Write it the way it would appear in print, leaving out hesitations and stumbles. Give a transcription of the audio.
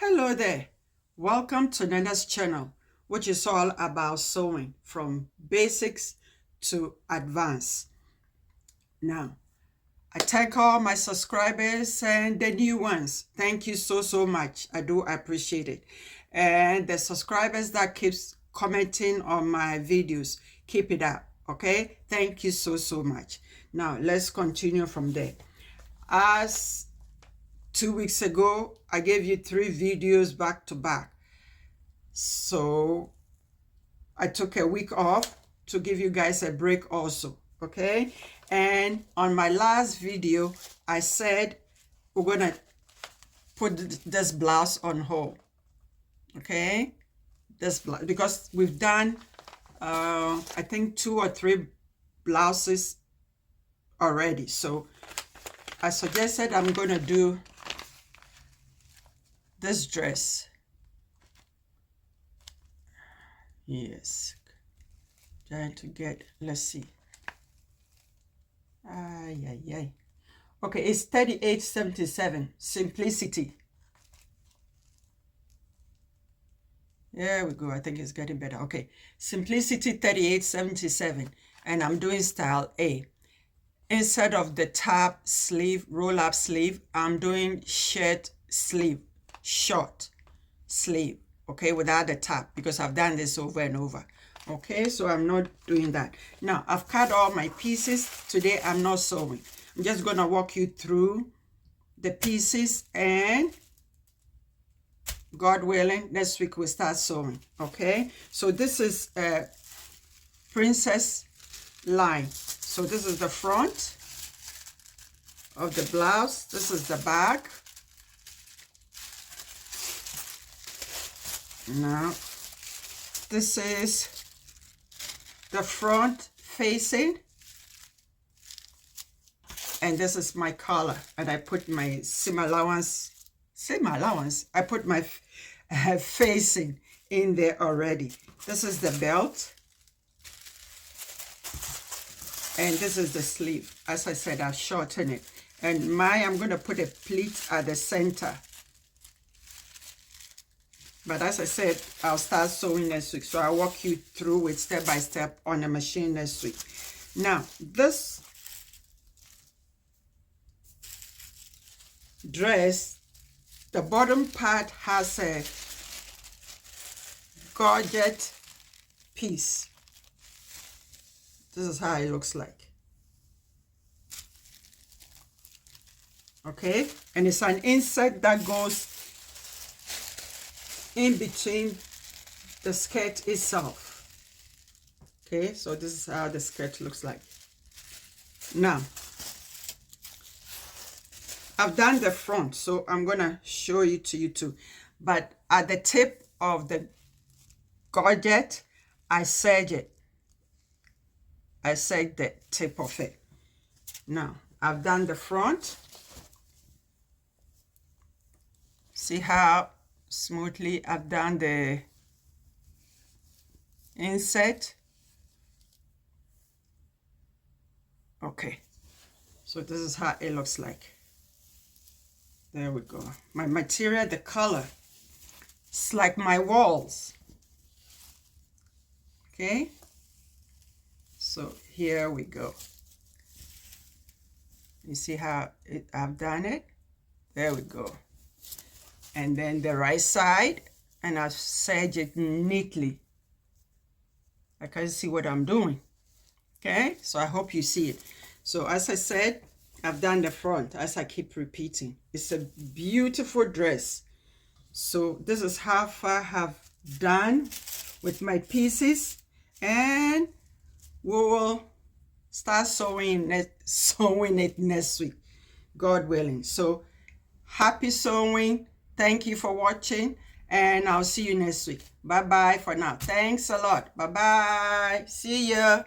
Hello there. Welcome to Nana's channel, which is all about sewing from basics to advanced. Now, I thank all my subscribers and the new ones. Thank you so much. I do appreciate it. And the subscribers that keeps commenting on my videos, keep it up, okay? Thank you so much. Now, let's continue from there. As 2 weeks ago, I gave you 3 videos back to back. So I took a week off to give you guys a break also, okay? And on my last video, I said we're gonna put this blouse on hold, okay? This blouse, because we've done, I think 2 or 3 blouses already. So I suggested I'm gonna do this dress. Yes, trying to get, let's see. Okay, it's 38.77 simplicity. There we go. I think it's getting better. Okay, simplicity 38.77, and I'm doing style A. Instead of the top sleeve, roll up sleeve, I'm doing shirt sleeve, short sleeve, okay, without the top, because I've done this over and over. Okay, so I'm not doing that. Now, I've cut all my pieces. Today, I'm not sewing. I'm just going to walk you through the pieces, and God willing, next week we'll start sewing. Okay, so this is a princess line. So this is the front of the blouse. This is the back. Now, this is the front facing, and this is my collar, and I put my seam allowance, I put my facing in there already. This is the belt, and this is the sleeve. As I said, I've shortened it, and I'm going to put a pleat at the center. But as I said, I'll start sewing next week. So I'll walk you through it step by step on the machine next week. Now, this dress, the bottom part has a godet piece. This is how it looks like. Okay? And it's an inset that goes in between the skirt itself. Okay, so this is how the skirt looks like. Now, I've done the front, so I'm gonna show it to you too. But at the tip of the godet, I serge it. I serge the tip of it. Now, I've done the front. See how smoothly I've done the inset. Okay, so this is how it looks like. There we go. My material, the color, it's like my walls. Okay, so here we go. You see how I've done it? There we go. And then the right side, and I've serged it neatly. I can see what I'm doing. Okay, so I hope you see it. So as I said, I've done the front, as I keep repeating. It's a beautiful dress. So this is how far I have done with my pieces, and we will start sewing it next week, God willing. So happy sewing. Thank you for watching, and I'll see you next week. Bye-bye for now. Thanks a lot. Bye-bye. See ya.